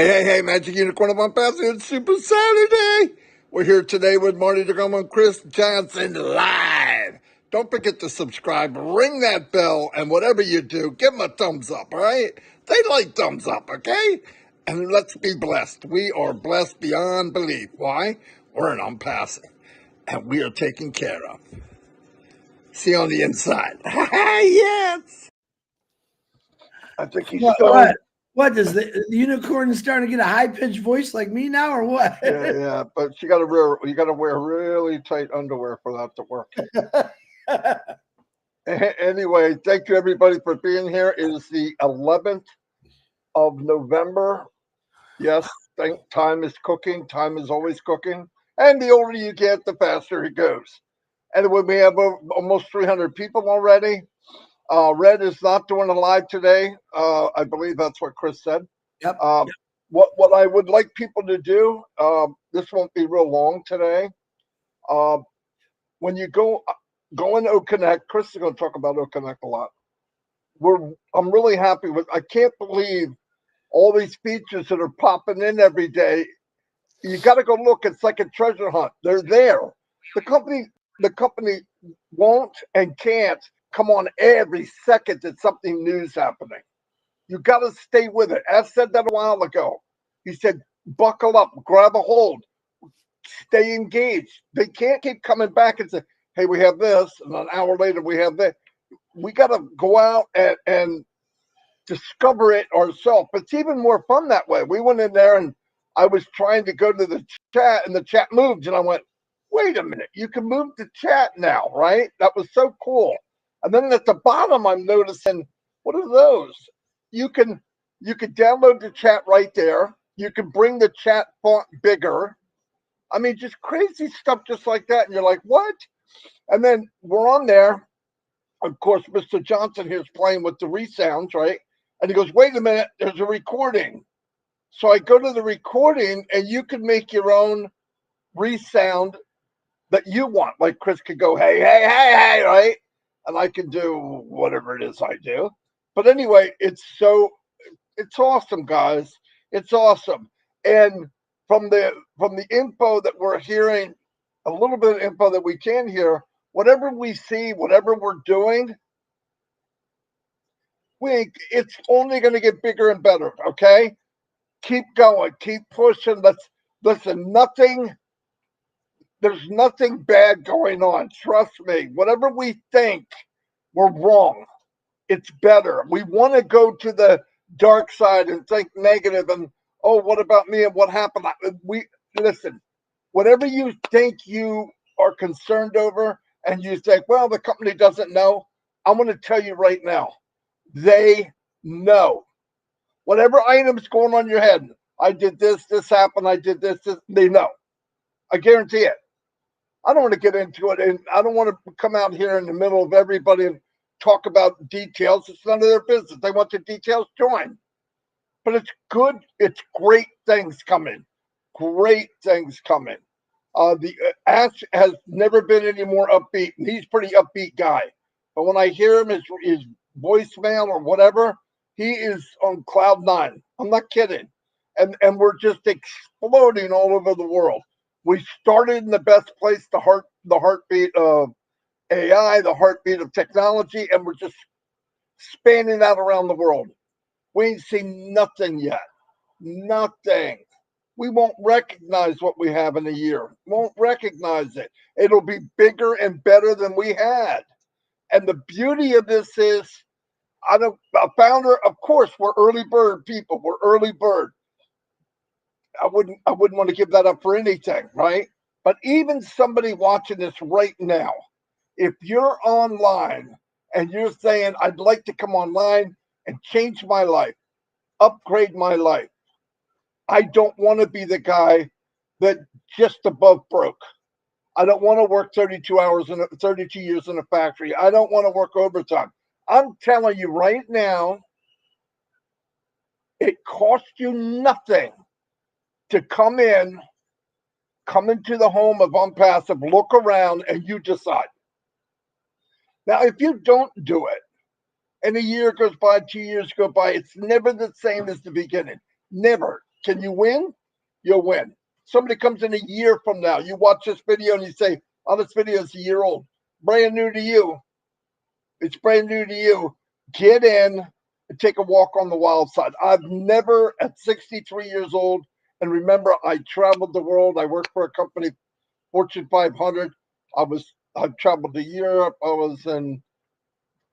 Hey, Magic Unicorn of Onpassive. It's Super Saturday. We're here today with Marty and Chris Johnson live. Don't forget to subscribe, ring that bell, and whatever you do, give them a thumbs up, all right? They like thumbs up, okay? And let's be blessed. We are blessed beyond belief. Why? We're an Onpassive, and we are taken care of. See you on the inside. Yes! I think he's What? stoned. What does the unicorn starting to get a high pitched voice like me now, or what? Yeah, but you got to wear really tight underwear for that to work. Anyway, thank you everybody for being here. It is the 11th of November. Yes, time is cooking. Time is always cooking, and the older you get, the faster it goes. Anyway, we have almost 300 people already. Red is not doing a live today. I believe that's what Chris said. Yep. What I would like people to do, this won't be real long today. When you go in OConnect, Chris is going to talk about OConnect a lot. I'm really happy with. I can't believe all these features that are popping in every day. You got to go look. It's like a treasure hunt. They're there. The company won't and can't come on every second that something new's happening. You got to stay with it. I said that a while ago. He said, buckle up, grab a hold, stay engaged. They can't keep coming back and say, hey, we have this, and an hour later we have that. We got to go out and discover it ourselves. It's even more fun that way. We went in there and I was trying to go to the chat and the chat moved, and I went, wait a minute, you can move the chat now, right? That was so cool. And then at the bottom, I'm noticing, what are those? You can download the chat right there. You can bring the chat font bigger. I mean, just crazy stuff just like that. And you're like, what? And then we're on there. Of course, Mr. Johnson here is playing with the resounds, right? And he goes, wait a minute, there's a recording. So I go to the recording, and you can make your own resound that you want. Like Chris could go, hey, right? And I can do whatever it is I do. But anyway, it's awesome, guys. It's awesome. And from the info that we're hearing, a little bit of info that we can hear, whatever we see, whatever we're doing, it's only going to get bigger and better. Okay, keep going, keep pushing. Listen. There's nothing bad going on. Trust me. Whatever we think, we're wrong. It's better. We want to go to the dark side and think negative and, oh, what about me and what happened? Listen, whatever you think you are concerned over and you think, well, the company doesn't know, I'm going to tell you right now, they know. Whatever item's going on your head, I did this happened, I did this, they know. I guarantee it. I don't want to get into it, and I don't want to come out here in the middle of everybody and talk about details. It's none of their business. They want the details, join. But it's good. It's great things coming. Great things coming. The Ash has never been any more upbeat. And he's a pretty upbeat guy. But when I hear him, his voicemail or whatever, he is on cloud nine. I'm not kidding. And we're just exploding all over the world. We started in the best place, the heartbeat of AI, the heartbeat of technology, and we're just spanning out around the world. We ain't seen nothing yet. Nothing. We won't recognize what we have in a year. Won't recognize it. It'll be bigger and better than we had. And the beauty of this is, I'm a founder. Of course, we're early bird people. We're early bird. I wouldn't want to give that up for anything, right? But even somebody watching this right now, if you're online and you're saying, I'd like to come online and change my life, upgrade my life, I don't want to be the guy that just above broke. I don't want to work 32 years in a factory. I don't want to work overtime. I'm telling you right now, it costs you nothing to come into the home of Onpassive, look around, and you decide. Now, if you don't do it, and a year goes by, 2 years go by, it's never the same as the beginning. Never. Can you win? You'll win. Somebody comes in a year from now, you watch this video and you say, oh, this video is a year old. Brand new to you. It's brand new to you. Get in and take a walk on the wild side. I've never, at 63 years old, and remember, I traveled the world. I worked for a company, Fortune 500. I traveled to Europe. I was in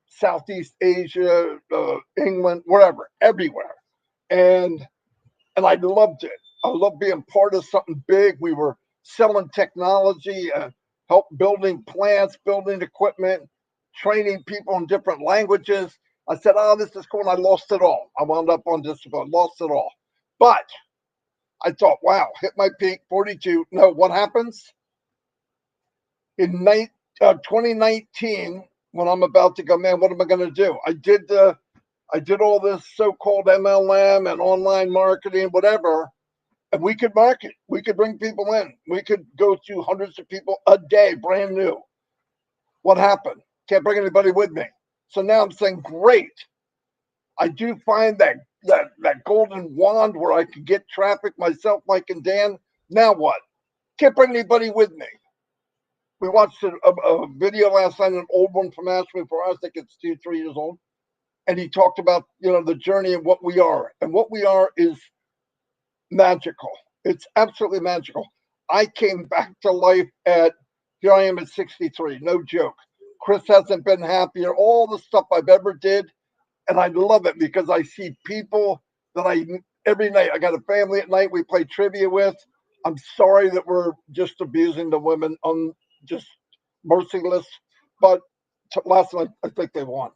Southeast Asia, England, wherever, everywhere, and I loved it. I loved being part of something big. We were selling technology, help building plants, building equipment, training people in different languages. I said, "Oh, this is cool," and I lost it all. I wound up on disability, lost it all. But I thought, wow, hit my peak, 42. No, what happens? In 2019, when I'm about to go, man, what am I going to do? I did all this so-called MLM and online marketing, whatever, and we could market. We could bring people in. We could go to hundreds of people a day, brand new. What happened? Can't bring anybody with me. So now I'm saying, great. I do find that golden wand where I can get traffic myself, Mike and Dan. Now what? Can't bring anybody with me. We watched a video last night, an old one from Ashby for us. I think it's 2, 3 years old. And he talked about, the journey of what we are. And what we are is magical. It's absolutely magical. I came back to life here I am at 63. No joke. Chris hasn't been happier. All the stuff I've ever did. And I love it because I see people that every night, I got a family at night we play trivia with. I'm sorry that we're just abusing the women on just merciless. But last night, I think they won.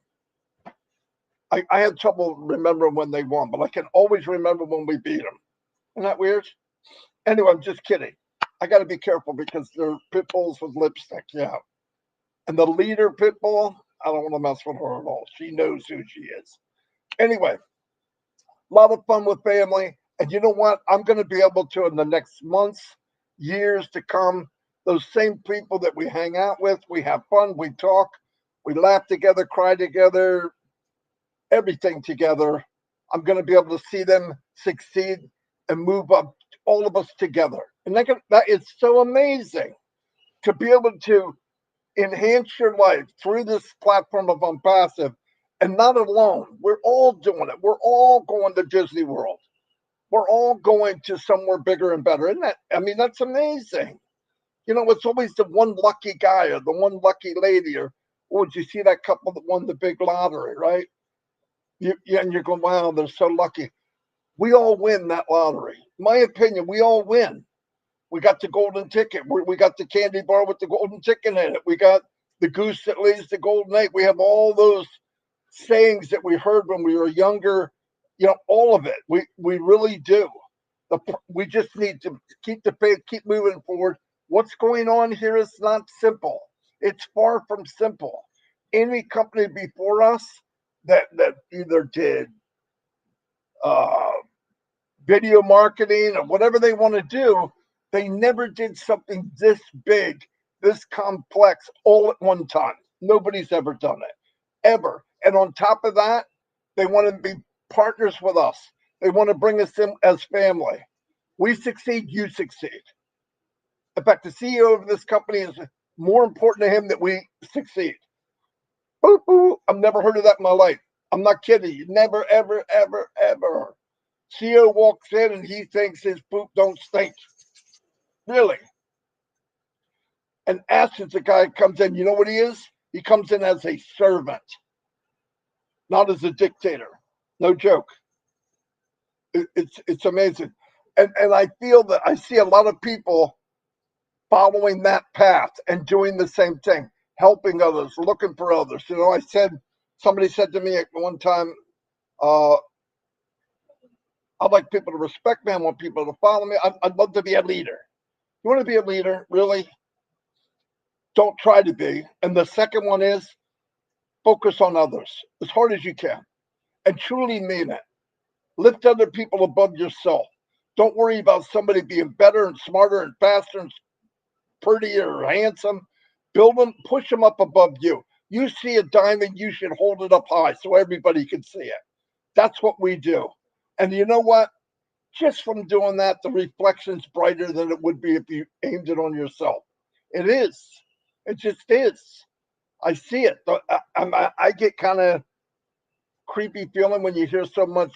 I had trouble remembering when they won, but I can always remember when we beat them. Isn't that weird? Anyway, I'm just kidding. I got to be careful because they're pit bulls with lipstick. Yeah. And the leader pit bull, I don't want to mess with her at all. She knows who she is. Anyway, a lot of fun with family. And you know what? I'm going to be able to, in the next months, years to come, those same people that we hang out with, we have fun, we talk, we laugh together, cry together, everything together. I'm going to be able to see them succeed and move up, all of us together. And that is so amazing to be able to enhance your life through this platform of Onpassive, and not alone. We're all doing it. We're all going to Disney World. We're all going to somewhere bigger and better. That's amazing. It's always the one lucky guy or the one lucky lady, or did you see that couple that won the big lottery, right? And you're going, wow, they're so lucky. We all win that lottery. In my opinion, we all win. We got the golden ticket. We got the candy bar with the golden ticket in it. We got the goose that lays the golden egg. We have all those sayings that we heard when we were younger. All of it. We really do. We just need to keep the faith, keep moving forward. What's going on here is not simple. It's far from simple. Any company before us that either did video marketing or whatever they want to do, they never did something this big, this complex, all at one time. Nobody's ever done it, ever. And on top of that, they want to be partners with us. They want to bring us in as family. We succeed, you succeed. In fact, the CEO of this company is more important to him that we succeed. Boop, boop. I've never heard of that in my life. I'm not kidding you. Never, ever, ever, ever. CEO walks in and he thinks his poop don't stink. Really. And Ashton's the guy that comes in. You know what he is? He comes in as a servant, not as a dictator. No joke. It's amazing. And I feel that I see a lot of people following that path and doing the same thing, helping others, looking for others. Somebody said to me at one time, I'd like people to respect me. I want people to follow me. I'd love to be a leader. You want to be a leader? Really? Don't try to be. And the second one is focus on others as hard as you can and truly mean it. Lift other people above yourself. Don't worry about somebody being better and smarter and faster and prettier or handsome. Build them, push them up above you. You see a diamond, you should hold it up high so everybody can see it. That's what we do. And you know what? Just from doing that, the reflection's brighter than it would be if you aimed it on yourself. It is. It just is. I see it. I get kind of creepy feeling when you hear so much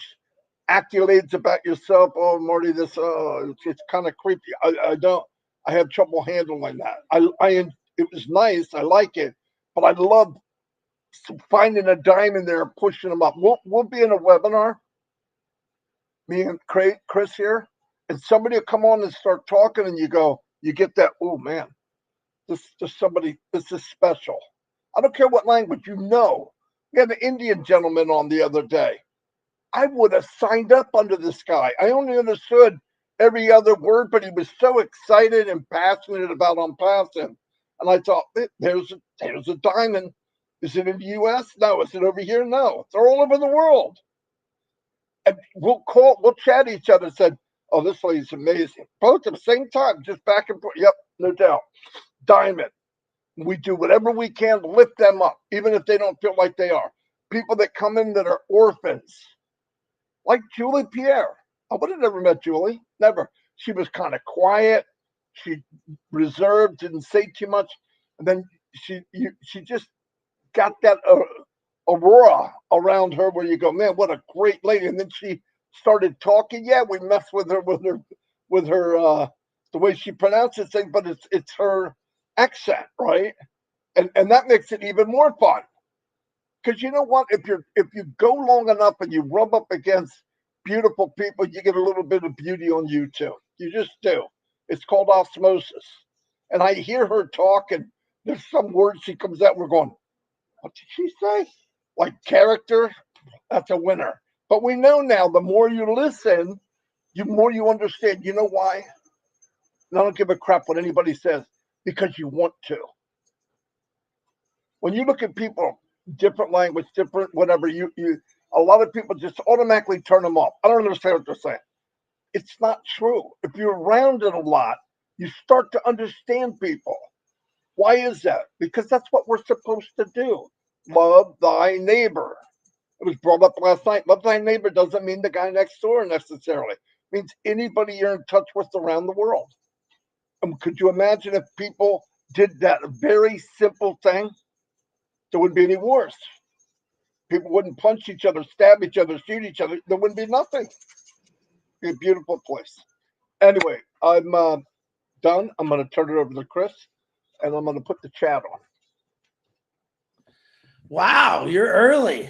accolades about yourself. Oh, Marty, this. It's kind of creepy. I don't. I have trouble handling that. It was nice. I like it, but I love finding a diamond there, pushing them up. We'll be in a webinar, me and Chris here, and somebody will come on and start talking, and you get that. Oh man, this somebody. This is special. I don't care what language you know. We had an Indian gentleman on the other day. I would have signed up under this guy. I only understood every other word, but he was so excited and passionate about Onpassive. And I thought, there's a diamond. Is it in the U.S.? No. Is it over here? No. They're all over the world. And we'll chat each other and said, oh, this lady's amazing. Both at the same time, just back and forth. Yep, no doubt. Diamond. We do whatever we can to lift them up, even if they don't feel like they are. People that come in that are orphans, like Julie Pierre. I would have never met Julie. Never. She was kind of quiet. She reserved, didn't say too much. And then she just got that aurora around her where you go, man, what a great lady. And then she started talking. Yeah, we messed with her the way she pronounces things, but it's her accent, right? And that makes it even more fun. Because you know what? If you go long enough and you rub up against beautiful people, you get a little bit of beauty on you too. You just do. It's called osmosis. And I hear her talk, and there's some words she comes out. We're going, what did she say? Like character, that's a winner. But we know now the more you listen, the more you understand. You know why? And I don't give a crap what anybody says because you want to. When you look at people, different language, different whatever, you a lot of people just automatically turn them off. I don't understand what they're saying. It's not true. If you're around it a lot, you start to understand people. Why is that? Because that's what we're supposed to do. Love thy neighbor. It was brought up last night. Love thy neighbor doesn't mean the guy next door necessarily. It means anybody you're in touch with around the world. And could you imagine if people did that very simple thing? There wouldn't be any wars. People wouldn't punch each other, stab each other, shoot each other. There wouldn't be nothing. It'd be a beautiful place. Anyway, I'm done. I'm going to turn it over to Chris, and I'm going to put the chat on. Wow, you're early.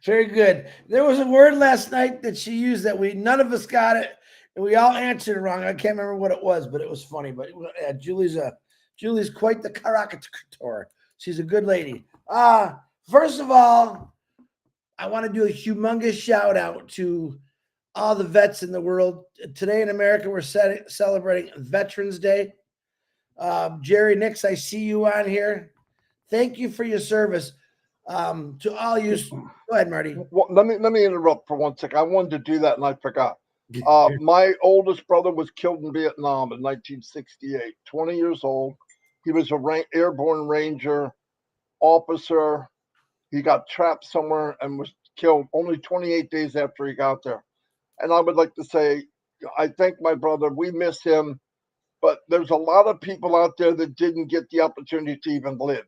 Very good. There was a word last night that she used that none of us got it, and we all answered it wrong. I can't remember what it was, but it was funny. But Julie's quite the caricature. She's a good lady. First of all, I want to do a humongous shout out to all the vets in the world. Today in America, we're celebrating Veterans Day. Jerry Nix, I see you on here. Thank you for your service. To all you, go ahead, Marty. Well, let me interrupt for 1 second. I wanted to do that and I forgot. My oldest brother was killed in Vietnam in 1968. 20 years old. He was a airborne ranger officer. He got trapped somewhere and was killed only 28 days after he got there. And I would like to say, I thank my brother. We miss him, but there's a lot of people out there that didn't get the opportunity to even live.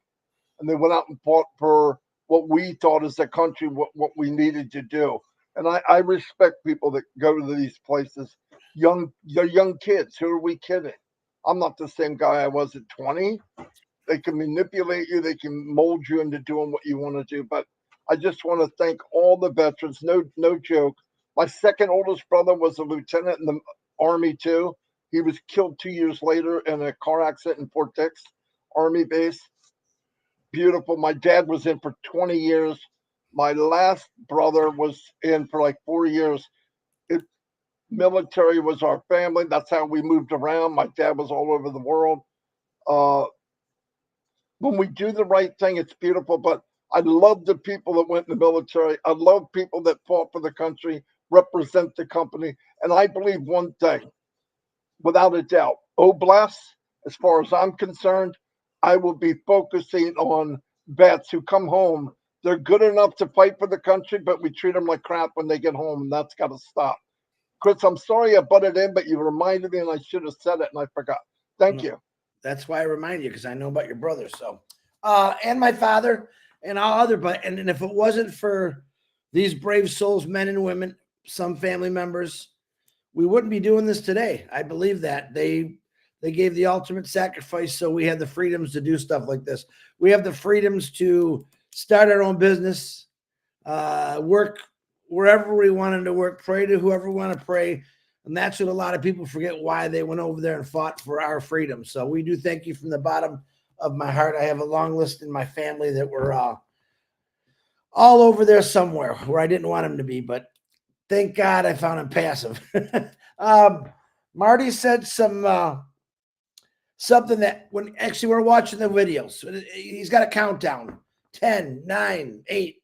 And they went out and fought for what we thought as a country, what we needed to do. And I respect people that go to these places. They're young kids. Who are we kidding? I'm not the same guy I was at 20. They can manipulate you. They can mold you into doing what you want to do. But I just want to thank all the veterans. No joke. My second oldest brother was a lieutenant in the Army too. He was killed 2 years later in a car accident in Fort Dix Army base. Beautiful. My dad was in for 20 years. My last brother was in for like 4 years. Military was our family. That's how we moved around. My dad was all over the world. When we do the right thing, it's beautiful. But I love the people that went in the military. I love people that fought for the country, represent the company. And I believe one thing, without a doubt, Oblast, as far as I'm concerned, I will be focusing on vets who come home They're good enough to fight for the country, but we treat them like crap when they get home, and that's got to stop. Chris, I'm sorry I butted in, but you reminded me, and I should have said it, and I forgot. Thank you. That's why I remind you, because I know about your brother. So, and my father, and all other, but and if it wasn't for these brave souls, men and women, some family members, we wouldn't be doing this today. I believe that they gave the ultimate sacrifice, so we had the freedoms to do stuff like this. We have the freedoms to start our own business, work wherever we wanted to work, pray to whoever we want to pray. And that's what a lot of people forget, why they went over there and fought for our freedom. So we do thank you from the bottom of my heart. I have a long list in my family that were all over there somewhere where I didn't want them to be, but thank God I found Onpassive. Marty said something that when actually we're watching the videos, he's got a countdown: 10, 9, 8.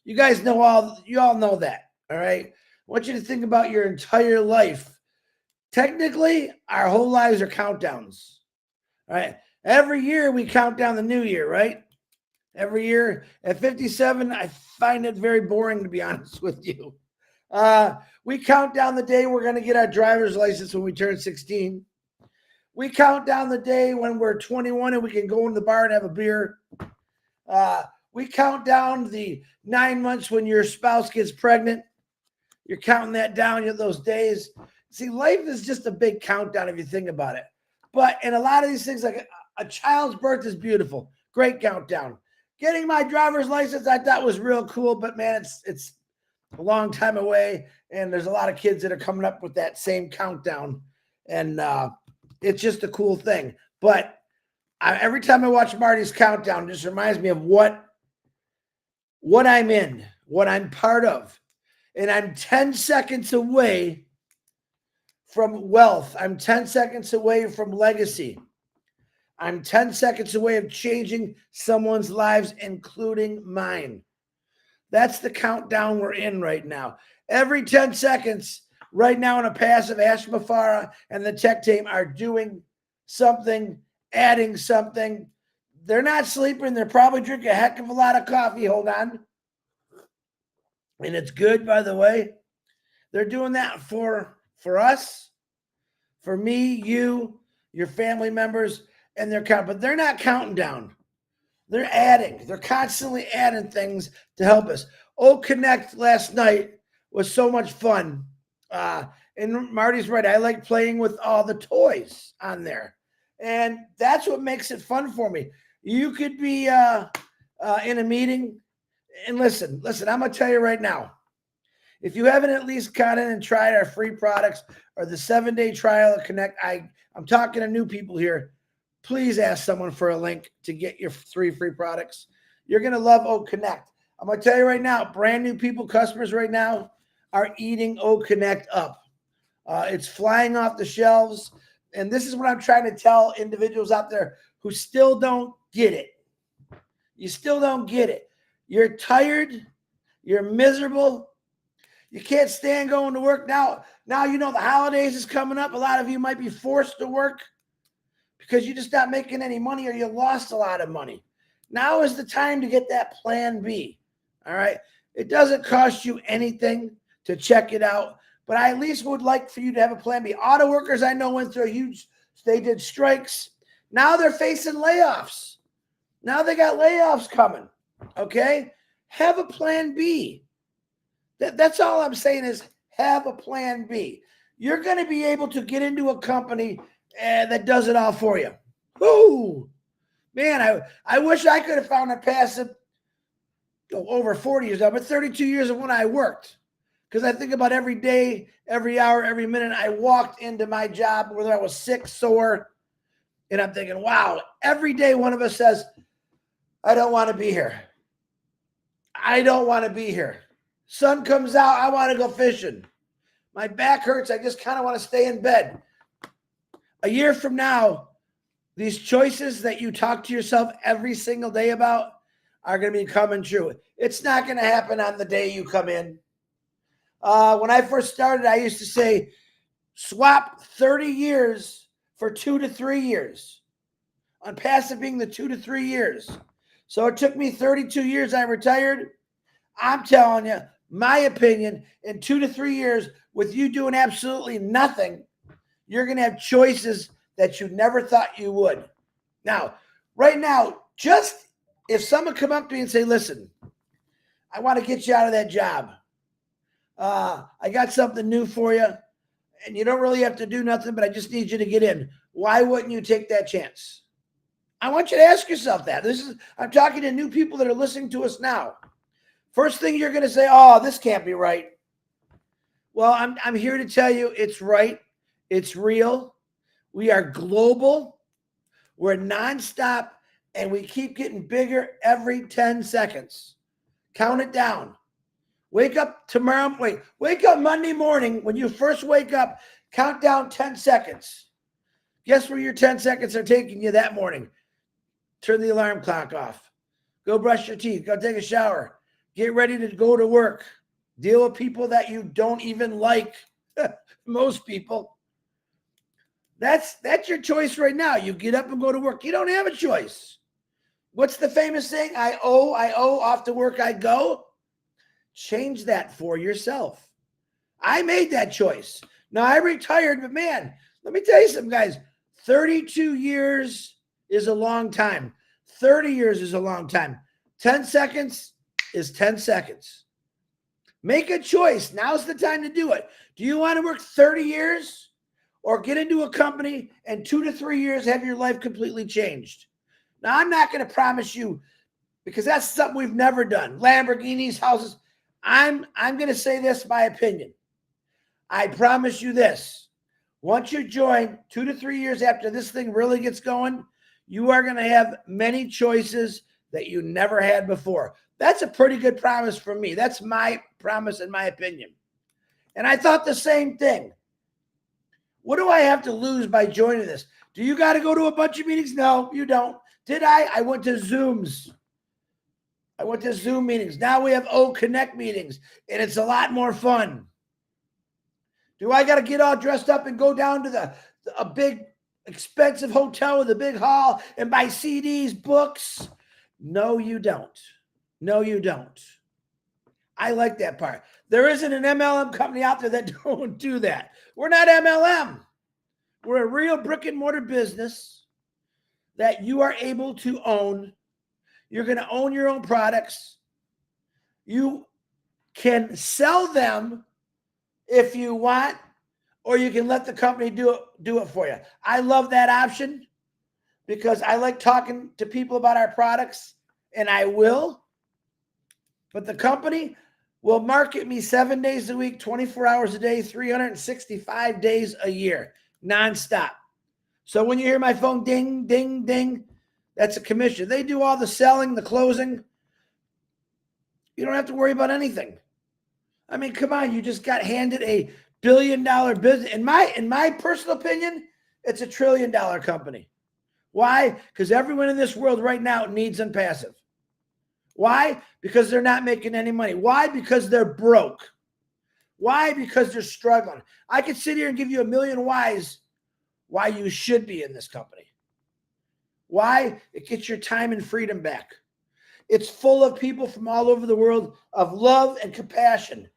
You guys know you all know that. All right. I want you to think about your entire life. Technically, our whole lives are countdowns. All right. Every year we count down the new year, right? Every year at 57, I find it very boring, to be honest with you. We count down the day we're going to get our driver's license when we turn 16. We count down the day when we're 21 and we can go in the bar and have a beer. We count down the 9 months when your spouse gets pregnant. You're counting that down, those days. See, life is just a big countdown if you think about it. But in a lot of these things, like a child's birth is beautiful. Great countdown. Getting my driver's license, I thought was real cool, but man, it's a long time away. And there's a lot of kids that are coming up with that same countdown. And it's just a cool thing. But every time I watch Marty's countdown, it just reminds me of what I'm in, what I'm part of. And I'm 10 seconds away from wealth. I'm 10 seconds away from legacy. I'm 10 seconds away of changing someone's lives, including mine. That's the countdown we're in right now. Every 10 seconds, right now in Onpassive, Ash Mafara and the tech team are doing something, adding something. They're not sleeping. They're probably drinking a heck of a lot of coffee. Hold on. And it's good, by the way. They're doing that for us, for me, you, your family members, and but they're not counting down. They're adding. They're constantly adding things to help us. Connect last night was so much fun. And Marty's right. I like playing with all the toys on there. And that's what makes it fun for me. You could be in a meeting. And listen, I'm going to tell you right now, if you haven't at least gone in and tried our free products or the 7-day trial of Connect, I'm talking to new people here. Please ask someone for a link to get your 3 free products. You're going to love Connect. I'm going to tell you right now, brand new people, customers right now are eating Connect up. It's flying off the shelves. And this is what I'm trying to tell individuals out there who still don't get it. You still don't get it. You're tired. You're miserable. You can't stand going to work now. Now you know the holidays is coming up. A lot of you might be forced to work because you're just not making any money or you lost a lot of money. Now is the time to get that plan B. All right. It doesn't cost you anything to check it out, but I at least would like for you to have a plan B. Auto workers I know went through they did strikes. Now they're facing layoffs. Now they got layoffs coming. Okay. Have a plan B. That's all I'm saying is have a plan B. You're going to be able to get into a company that does it all for you. Ooh, man, I wish I could have found Onpassive over 40 years now, but 32 years of when I worked. Because I think about every day, every hour, every minute I walked into my job, whether I was sick, sore, and I'm thinking, wow, every day one of us says, I don't want to be here. I don't want to be here. Sun comes out, I want to go fishing. My back hurts, I just kind of want to stay in bed. A year from now, these choices that you talk to yourself every single day about are going to be coming true. It's not going to happen on the day you come in. When I first started, I used to say, swap 30 years for 2 to 3 years. Onpassive being the 2 to 3 years. So it took me 32 years. I retired. I'm telling you, my opinion, in 2 to 3 years, with you doing absolutely nothing, you're going to have choices that you never thought you would. Now, right now, just if someone come up to me and say, listen, I want to get you out of that job. I got something new for you, and you don't really have to do nothing, but I just need you to get in. Why wouldn't you take that chance? I want you to ask yourself that. I'm talking to new people that are listening to us now. First thing you're going to say, oh, this can't be right. Well, I'm here to tell you it's right. It's real. We are global. We're nonstop, and we keep getting bigger every 10 seconds. Count it down. Wake up Monday morning. When you first wake up, count down 10 seconds. Guess where your 10 seconds are taking you that morning? Turn the alarm clock off. Go brush your teeth. Go take a shower. Get ready to go to work. Deal with people that you don't even like. Most people. That's your choice right now. You get up and go to work. You don't have a choice. What's the famous saying? I owe, off to work I go. Change that for yourself. I made that choice. Now I retired, but man, let me tell you something, guys. 32 years is a long time. 30 years is a long time. 10 seconds is 10 seconds. Make a choice. Now's the time to do it. Do you want to work 30 years or get into a company and 2 to 3 years have your life completely changed? Now, I'm not going to promise you, because that's something we've never done. Lamborghinis, houses. I'm going to say this, my opinion. I promise you this. Once you join 2 to 3 years after this thing really gets going, you are going to have many choices that you never had before. That's a pretty good promise from me. That's my promise in my opinion. And I thought the same thing. What do I have to lose by joining this? Do you got to go to a bunch of meetings? No, you don't. Did I? I went to Zooms. I went to Zoom meetings. Now we have Connect meetings, and it's a lot more fun. Do I got to get all dressed up and go down to a big expensive hotel with a big hall and buy CDs, books? No, you don't. No, you don't. I like that part. There isn't an MLM company out there that don't do that. We're not MLM. We're a real brick and mortar business that you are able to own. You're going to own your own products. You can sell them if you want, or you can let the company do it for you. I love that option because I like talking to people about our products, and I will. But the company will market me 7 days a week, 24 hours a day, 365 days a year, nonstop. So when you hear my phone ding, ding, ding, that's a commission. They do all the selling, the closing. You don't have to worry about anything. I mean, come on, you just got handed a $1 billion business. In my personal opinion, it's $1 trillion company. Why? Because everyone in this world right now needs Onpassive. Why? Because they're not making any money. Why? Because they're broke. Why? Because they're struggling. I could sit here and give you a million whys why you should be in this company. Why? It gets your time and freedom back. It's full of people from all over the world of love and compassion.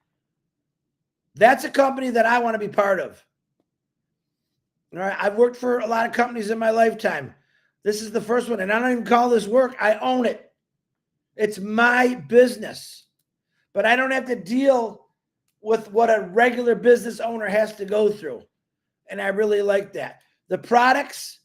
That's a company that I want to be part of. All right. I've worked for a lot of companies in my lifetime. This is the first one, and I don't even call this work. I own it. It's my business. But I don't have to deal with what a regular business owner has to go through. And I really like that. The products,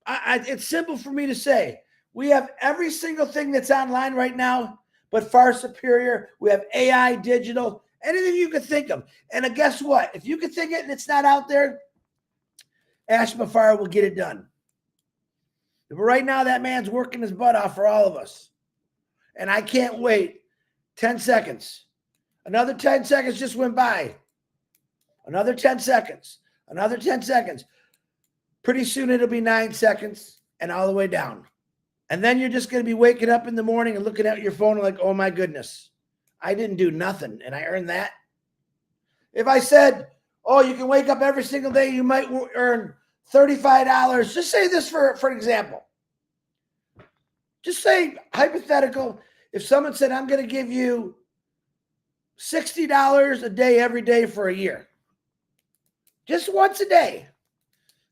it's simple for me to say. We have every single thing that's online right now, but far superior. We have AI, digital, anything you could think of. And guess what? If you could think it and it's not out there, Ash Mafar will get it done. But right now, that man's working his butt off for all of us. And I can't wait. 10 seconds. Another 10 seconds just went by. Another 10 seconds. Another 10 seconds. Pretty soon it'll be 9 seconds and all the way down. And then you're just going to be waking up in the morning and looking at your phone like, oh my goodness, I didn't do nothing and I earned that. If I said, oh, you can wake up every single day, you might earn $35. Just say this for example. Just say hypothetical. If someone said, I'm going to give you $60 a day every day for a year, just once a day,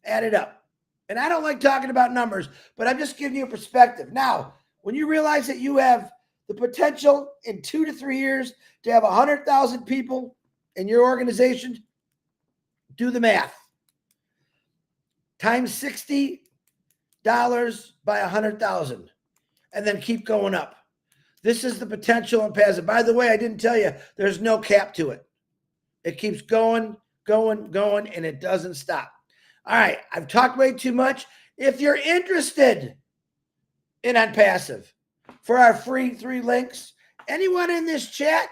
add it up. And I don't like talking about numbers, but I'm just giving you a perspective. Now, when you realize that you have the potential in 2 to 3 years to have 100,000 people in your organization, do the math. Times $60 by 100,000, and then keep going up. This is the potential in Onpassive. By the way, I didn't tell you, there's no cap to it. It keeps going, and it doesn't stop. All right, I've talked way too much. If you're interested in Onpassive, for our free 3 links, anyone in this chat,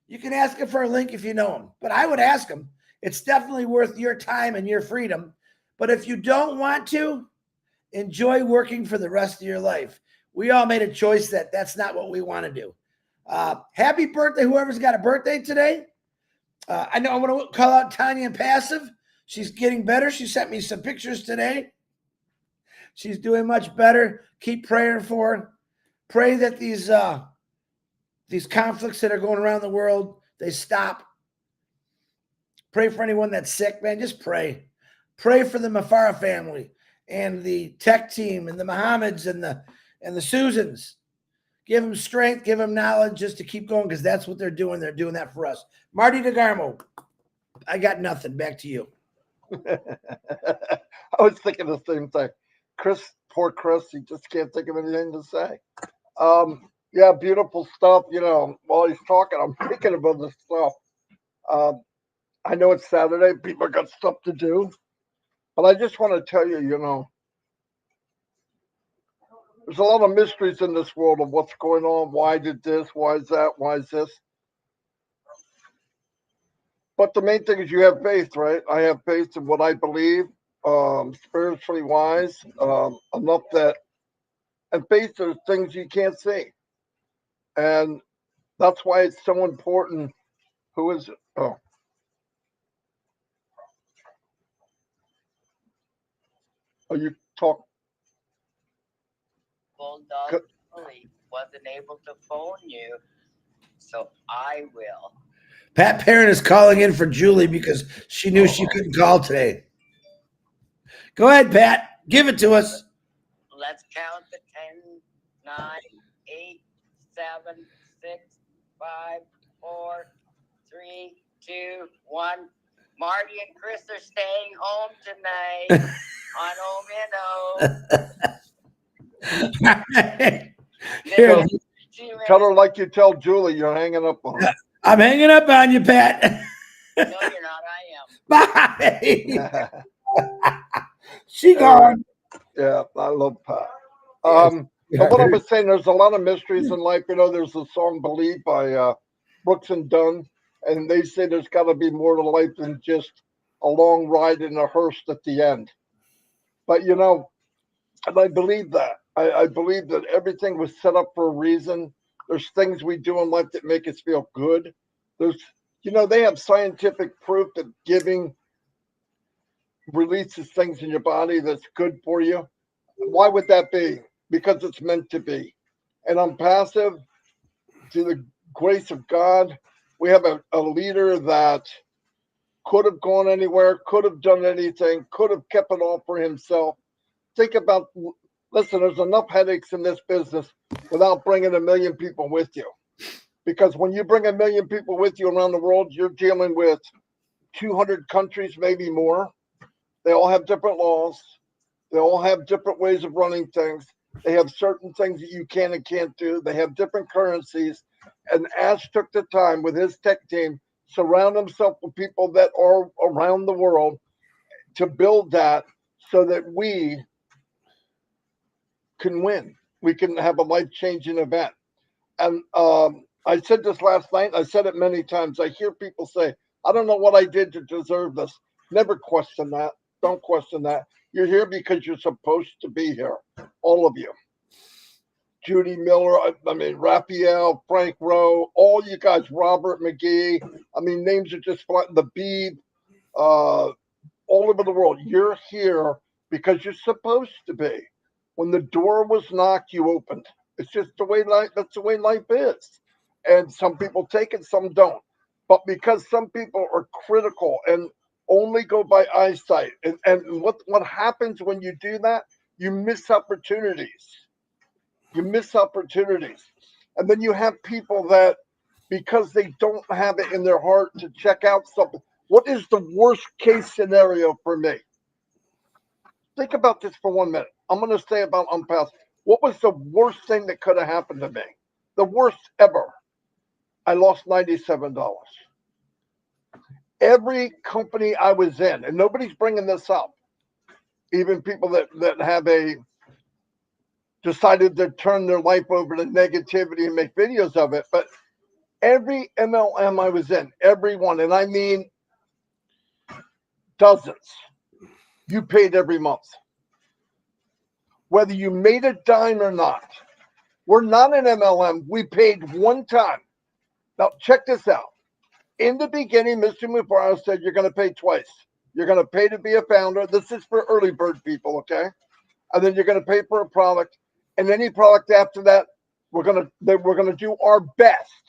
you can ask them for a link if you know them. But I would ask them. It's definitely worth your time and your freedom. But if you don't want to, enjoy working for the rest of your life. We all made a choice that that's not what we want to do. Happy birthday, whoever's got a birthday today. I know I want to call out Tanya Onpassive. She's getting better. She sent me some pictures today. She's doing much better. Keep praying for her. Pray that these conflicts that are going around the world, they stop. Pray for anyone that's sick, man. Just pray. Pray for the Mafara family and the tech team and the Mohammeds and the Susans. Give them strength, give them knowledge just to keep going, because that's what they're doing. They're doing that for us. Marty DeGarmo, I got nothing. Back to you. I was thinking the same thing. Poor Chris, he just can't think of anything to say. Yeah, beautiful stuff. While he's talking, I'm thinking about this stuff. I know it's Saturday, people got stuff to do, but I just want to tell you, there's a lot of mysteries in this world of what's going on. Why did this? Why is that? Why is this? But the main thing is you have faith, right? I have faith in what I believe, spiritually wise, enough that, and faith are things you can't see. And that's why it's so important. Who is it? Oh. You talk. Bulldog Julie wasn't able to phone you, so I will. Pat Perrin is calling in for Julie because she knew she couldn't call today. Go ahead, Pat. Give it to us. Let's count the 10, 9, 8, 7, 6, 5, 4, 3, 2, 1. Marty and Chris are staying home tonight on Omino. Here, tell her like you tell Julie you're hanging up on her. I'm hanging up on you, Pat. No, you're not. I am. Bye. She gone. Yeah, I love Pat. But what I was saying, there's a lot of mysteries in life. There's a song "Believe" by Brooks and Dunn, and they say there's got to be more to life than just a long ride in a hearse at the end. But and I believe that. I believe that everything was set up for a reason. There's things we do in life that make us feel good. There's, they have scientific proof that giving releases things in your body that's good for you. Why would that be? Because it's meant to be. And Onpassive, to the grace of God, we have a leader that could have gone anywhere, could have done anything, could have kept it all for himself. Think about, listen, there's enough headaches in this business without bringing 1 million people with you. Because when you bring 1 million people with you around the world, you're dealing with 200 countries, maybe more. They all have different laws. They all have different ways of running things. They have certain things that you can and can't do. They have different currencies. And Ash took the time with his tech team, surround himself with people that are around the world to build that so that we can win. We can have a life-changing event. And I said this last night. I said it many times. I hear people say, I don't know what I did to deserve this. Never question that. Don't question that. You're here because you're supposed to be here. All of you. Judy Miller, Raphael, Frank Rowe, all you guys, Robert McGee. Names are just flying. The Beeb, all over the world. You're here because you're supposed to be. When the door was knocked, you opened. It's just the way life. That's the way life is. And some people take it, some don't. But because some people are critical and only go by eyesight, and what happens when you do that? You miss opportunities. You miss opportunities. And then you have people that, because they don't have it in their heart to check out something. What is the worst case scenario for me? Think about this for 1 minute. I'm going to say about Onpassive. What was the worst thing that could have happened to me? The worst ever. I lost $97. Every company I was in, and nobody's bringing this up, even people that have decided to turn their life over to negativity and make videos of it, but every MLM I was in, every one, and I mean dozens, you paid every month. Whether you made a dime or not. We're not an MLM. We paid one time. Now, check this out. In the beginning, Mr. Mufarro said you're going to pay twice. You're going to pay to be a founder. This is for early bird people, okay? And then you're going to pay for a product. And any product after that, we're going to do our best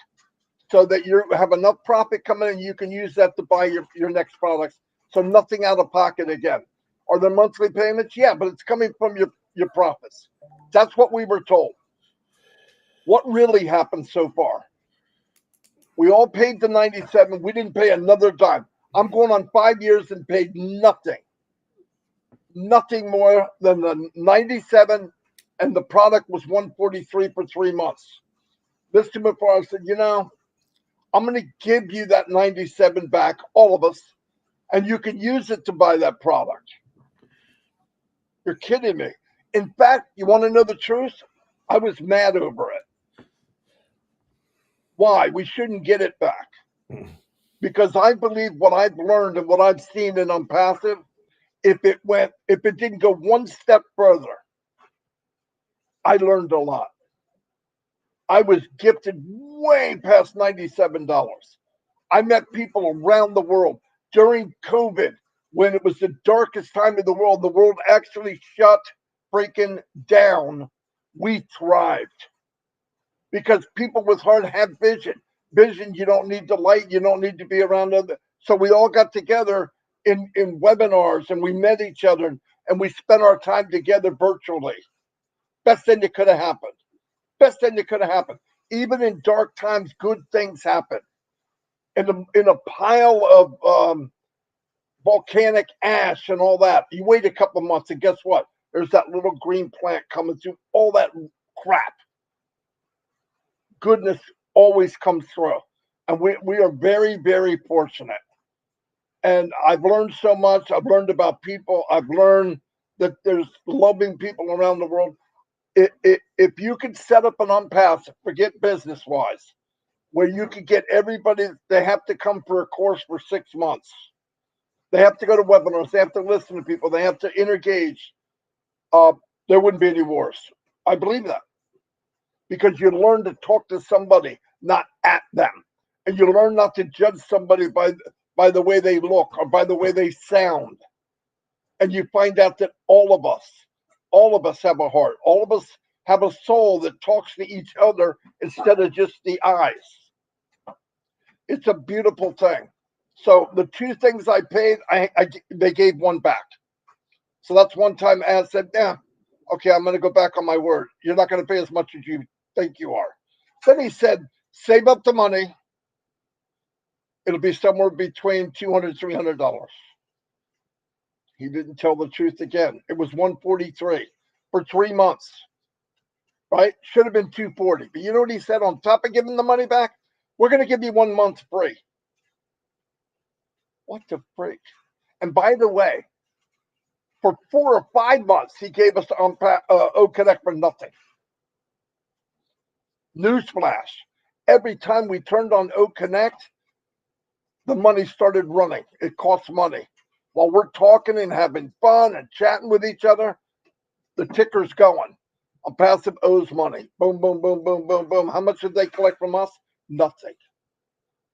so that you have enough profit coming in, you can use that to buy your next products. So nothing out of pocket again. Are there monthly payments? Yeah, but it's coming from your profits. That's what we were told. What really happened so far? We all paid the 97. We didn't pay another dime. I'm going on 5 years and paid nothing. Nothing more than the 97, and the product was 143 for 3 months. Mr. Mufarro said, I'm going to give you that 97 back, all of us, and you can use it to buy that product. You're kidding me. In fact, you want to know the truth? I was mad over it. Why? We shouldn't get it back. Because I believe what I've learned and what I've seen in Onpassive, if it didn't go one step further, I learned a lot. I was gifted way past $97. I met people around the world during COVID when it was the darkest time in the world actually shut freaking down. We thrived because people with heart have vision. Vision, you don't need the light, you don't need to be around other. So we all got together in webinars and we met each other and we spent our time together virtually. Best thing that could have happened. Best thing that could have happened. Even in dark times, good things happen. In a pile of volcanic ash and all that, you wait a couple of months and guess what? There's that little green plant coming through all that crap. Goodness always comes through. And we are very, very fortunate. And I've learned so much. I've learned about people. I've learned that there's loving people around the world. If you could set up an Onpassive, forget business-wise, where you could get everybody, they have to come for a course for 6 months. They have to go to webinars. They have to listen to people. They have to engage. There wouldn't be any wars. I believe that. Because you learn to talk to somebody, not at them. And you learn not to judge somebody by the way they look or by the way they sound. And you find out that all of us have a heart. All of us have a soul that talks to each other instead of just the eyes. It's a beautiful thing. So the 2 things I paid, they gave one back. So that's one time Ad said, yeah, okay, I'm going to go back on my word. You're not going to pay as much as you think you are. Then he said, save up the money. It'll be somewhere between $200, $300. He didn't tell the truth again. It was 143 for 3 months, right? Should have been 240. But you know what he said on top of giving the money back? We're going to give you 1 month free. What the freak? And by the way, for 4 or 5 months, he gave us O-Connect for nothing. Newsflash. Every time we turned on O-Connect, the money started running. It costs money. While we're talking and having fun and chatting with each other, the ticker's going. Onpassive owes money. Boom, boom, boom, boom, boom, boom. How much did they collect from us? Nothing.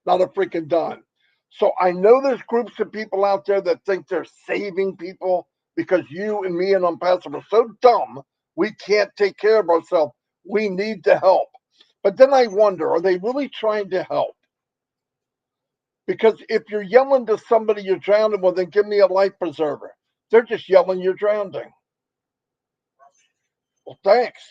Not a freaking dime. So I know there's groups of people out there that think they're saving people because you and me and Onpassive are so dumb We can't take care of ourselves. We need the help. But then I wonder, are they really trying to help? Because if you're yelling to somebody you're drowning, well, then give me a life preserver. They're just yelling you're drowning. Well, thanks.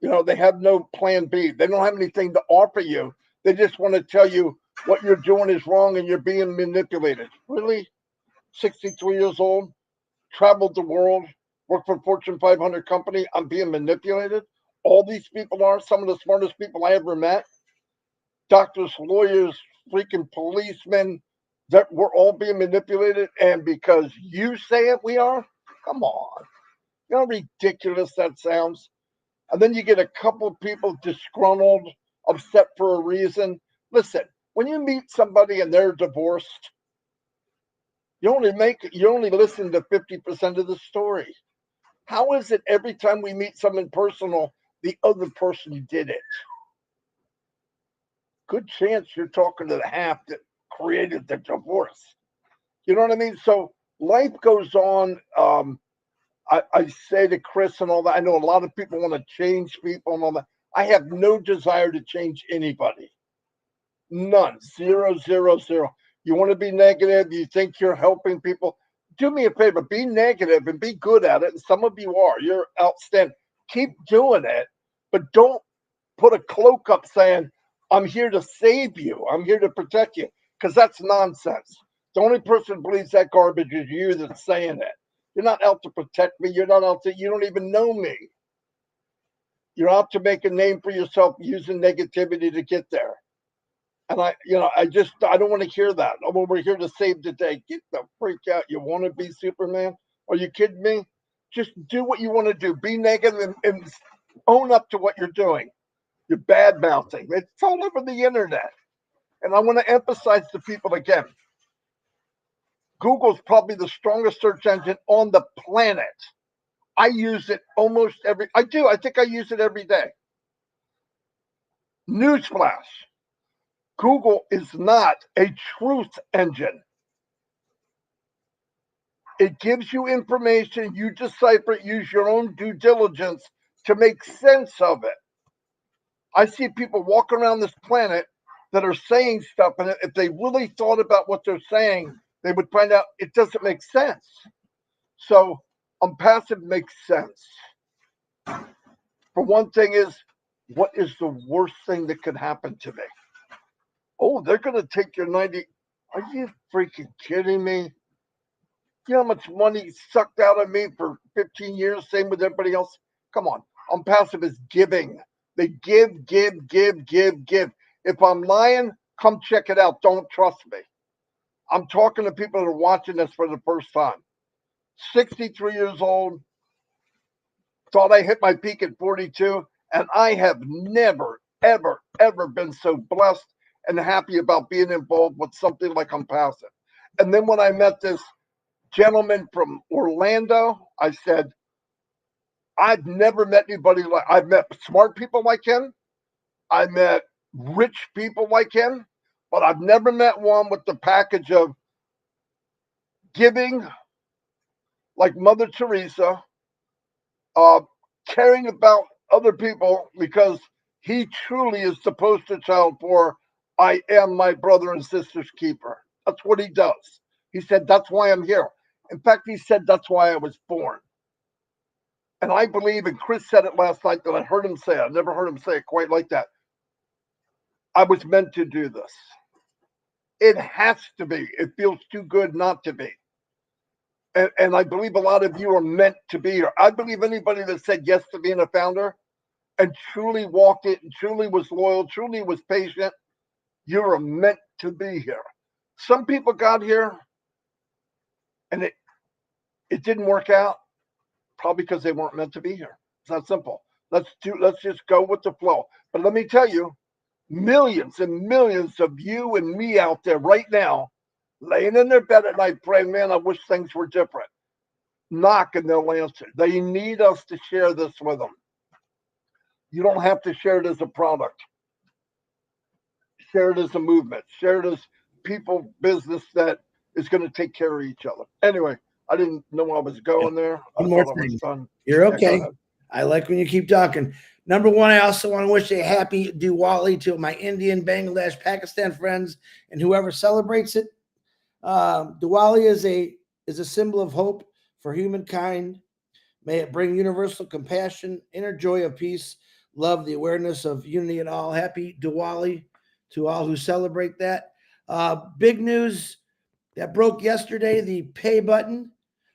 They have no plan B. They don't have anything to offer you. They just want to tell you what you're doing is wrong and you're being manipulated. Really? 63 years old, traveled the world, worked for a Fortune 500 company. I'm being manipulated. All these people are some of the smartest people I ever met. Doctors, lawyers, freaking policemen, that we're all being manipulated. And because you say it, we are? Come on. You know how ridiculous that sounds? And then you get a couple of people disgruntled, upset for a reason. Listen, when you meet somebody and they're divorced, you only listen to 50% of the story. How is it every time we meet someone personal, the other person did it? Good chance you're talking to the half that created the divorce. You know what I mean? So life goes on. I say to Chris and all that, I know a lot of people want to change people and all that. I have no desire to change anybody. None. Zero, zero, zero. You want to be negative, you think you're helping people. Do me a favor, be negative and be good at it. And some of you are. You're outstanding. Keep doing it, but don't put a cloak up saying, I'm here to save you. I'm here to protect you. Because that's nonsense. The only person who believes that garbage is you that's saying it. You're not out to protect me. You're not out to, you don't even know me. You're out to make a name for yourself using negativity to get there. And I don't want to hear that. Oh, well, we're here to save the day. Get the freak out. You want to be Superman? Are you kidding me? Just do what you want to do. Be negative and own up to what you're doing. You're bad mouthing. It's all over the internet. And I want to emphasize to people again, Google's probably the strongest search engine on the planet. I use it I think I use it every day. Newsflash. Google is not a truth engine. It gives you information, you decipher it, use your own due diligence to make sense of it. I see people walk around this planet that are saying stuff, and if they really thought about what they're saying, they would find out it doesn't make sense. So, Onpassive makes sense. For one thing is, what is the worst thing that could happen to me? Oh, they're going to take your 90. Are you freaking kidding me? You know how much money sucked out of me for 15 years, same with everybody else? Come on. Onpassive is giving. They give, give, give, give, give. If I'm lying, come check it out. Don't trust me. I'm talking to people that are watching this for the first time. 63 years old, thought I hit my peak at 42, and I have never, ever, ever been so blessed and happy about being involved with something like Onpassive. And then when I met this gentleman from Orlando, I said, I've never met anybody like, I've met smart people like him. I met rich people like him, but I've never met one with the package of giving, like Mother Teresa, uh, caring about other people, because he truly is the poster child for I am my brother and sister's keeper. That's what he does. He said, that's why I'm here. In fact, he said, that's why I was born. And I believe, and Chris said it last night that I heard him say it. I never heard him say it quite like that. I was meant to do this. It has to be. It feels too good not to be. And I believe a lot of you are meant to be here. I believe anybody that said yes to being a founder and truly walked it and truly was loyal, truly was patient, you're meant to be here. Some people got here and it didn't work out, probably because they weren't meant to be here. It's that simple. Let's just go with the flow. But let me tell you, millions and millions of you and me out there right now, laying in their bed at night praying, man, I wish things were different. Knock and they'll answer. They need us to share this with them. You don't have to share it as a product. Share it as a movement. Share it as people, business that is going to take care of each other. Anyway, I didn't know I was going there. One I more thought I was thing. done. You're Yeah, go okay. ahead. I like when you keep talking. Number one, I also want to wish a happy Diwali to my Indian, Bangladesh, Pakistan friends and whoever celebrates it. Diwali is a symbol of hope for humankind. May it bring universal compassion, inner joy of peace, love, the awareness of unity and all. Happy Diwali to all who celebrate that. Big news that broke yesterday, the pay button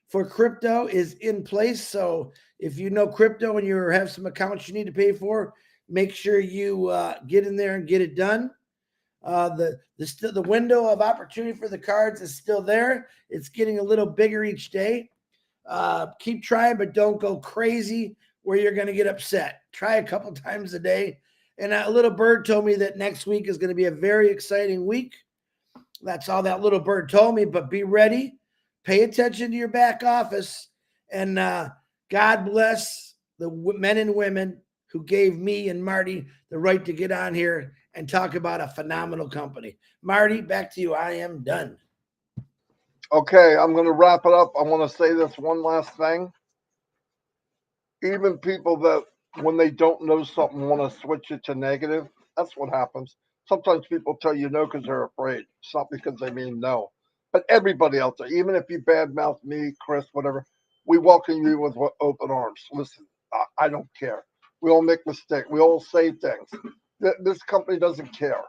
for crypto is in place. So if you know crypto and you have some accounts you need to pay for, make sure you get in there and get it done. The window of opportunity for the cards is still there. It's getting a little bigger each day. Keep trying, but don't go crazy where you're going to get upset. Try a couple times a day. And a little bird told me that next week is going to be a very exciting week. That's all that little bird told me, but be ready. Pay attention to your back office. And God bless the men and women who gave me and Marty the right to get on here and talk about a phenomenal company. Marty, back to you. I am done. Okay, I'm going to wrap it up. I want to say this one last thing. Even people that, when they don't know something, want to switch it to negative, that's what happens. Sometimes people tell you no because they're afraid. It's not because they mean no. But everybody out there, even if you badmouth me, Chris, whatever, we welcome you with open arms. Listen, I don't care. We all make mistakes. We all say things. This company doesn't care.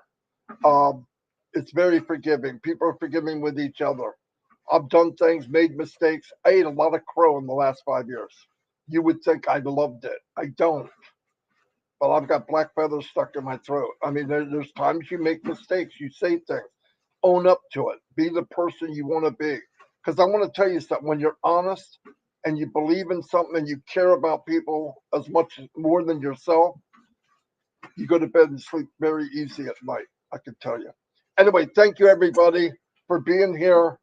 It's very forgiving. People are forgiving with each other. I've done things, made mistakes. I ate a lot of crow in the last 5 years. You would think I loved it. I don't. But I've got black feathers stuck in my throat. I mean, there's times you make mistakes. You say things. Own up to it. Be the person you want to be. Because I want to tell you something. When you're honest and you believe in something and you care about people as much more than yourself, you go to bed and sleep very easy at night. I can tell you. Anyway, thank you everybody for being here.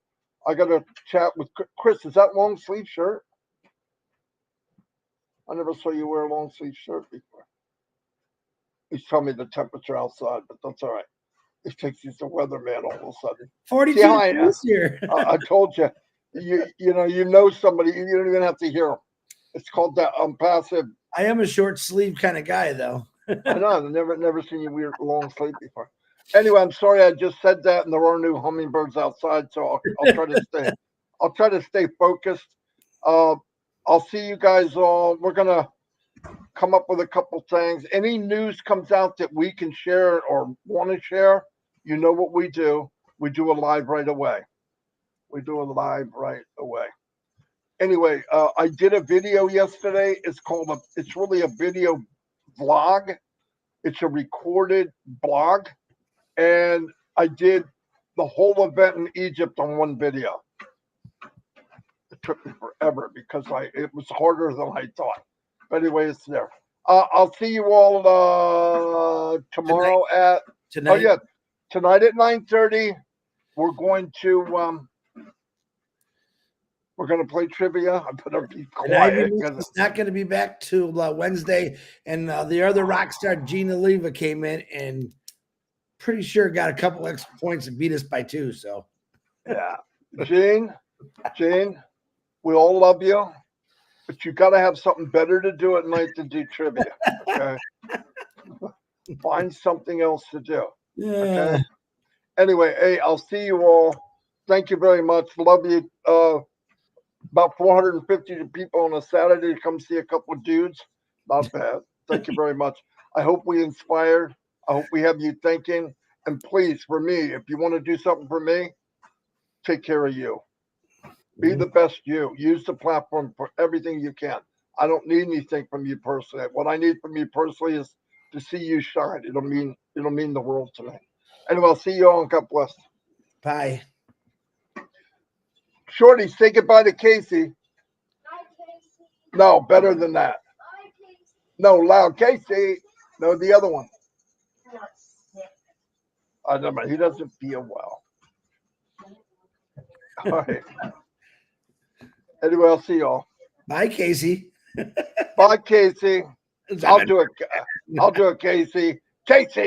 I got to chat with Chris. Is that long sleeve shirt? I never saw you wear a long sleeve shirt before. He's telling me the temperature outside, but that's all right. He thinks he's the weatherman all of a sudden. 42 degrees here. I told you. You know somebody. You don't even have to hear them. It's called that Onpassive. I am a short sleeve kind of guy, though. I know. I've never seen you wear long sleeve before. Anyway, I'm sorry I just said that, and there are no hummingbirds outside, so I'll try to stay. I'll try to stay focused. I'll see you guys all. We're gonna come up with a couple things. Any news comes out that we can share or want to share, you know what we do. We do a live right away. Anyway, I did a video yesterday. It's really a video vlog. It's a recorded blog. And I did the whole event in Egypt on one video. It took me forever because it was harder than I thought. But anyway, it's there. I'll see you all tomorrow tonight at 9:30. We're going to play trivia. I better be quiet. It's not going to be back till Wednesday. And the other rock star, Gina Leva, came in and pretty sure got a couple extra points and beat us by 2. So, yeah, Jane, we all love you, but you got to have something better to do at night than do trivia. Okay, find something else to do. yeah. Okay. Anyway, hey, I'll see you all. Thank you very much. Love you. About 450 people on a Saturday to come see a couple of dudes. Not bad. Thank you very much. I hope we inspired. I hope we have you thinking. And please, for me, if you want to do something for me, take care of you. Be the best you. Use the platform for everything you can. I don't need anything from you personally. What I need from you personally is to see you shine. It'll mean the world to me. Anyway, I'll see you all and God bless. Bye. Shorty, say goodbye to Casey. Hi, Casey. No, better than that. Hi, Casey. No, loud. Casey. No, the other one. I don't know. He doesn't feel well. All right. Anyway, I'll see y'all. Bye, Casey. Bye, Casey. I'll do it, Casey. Casey.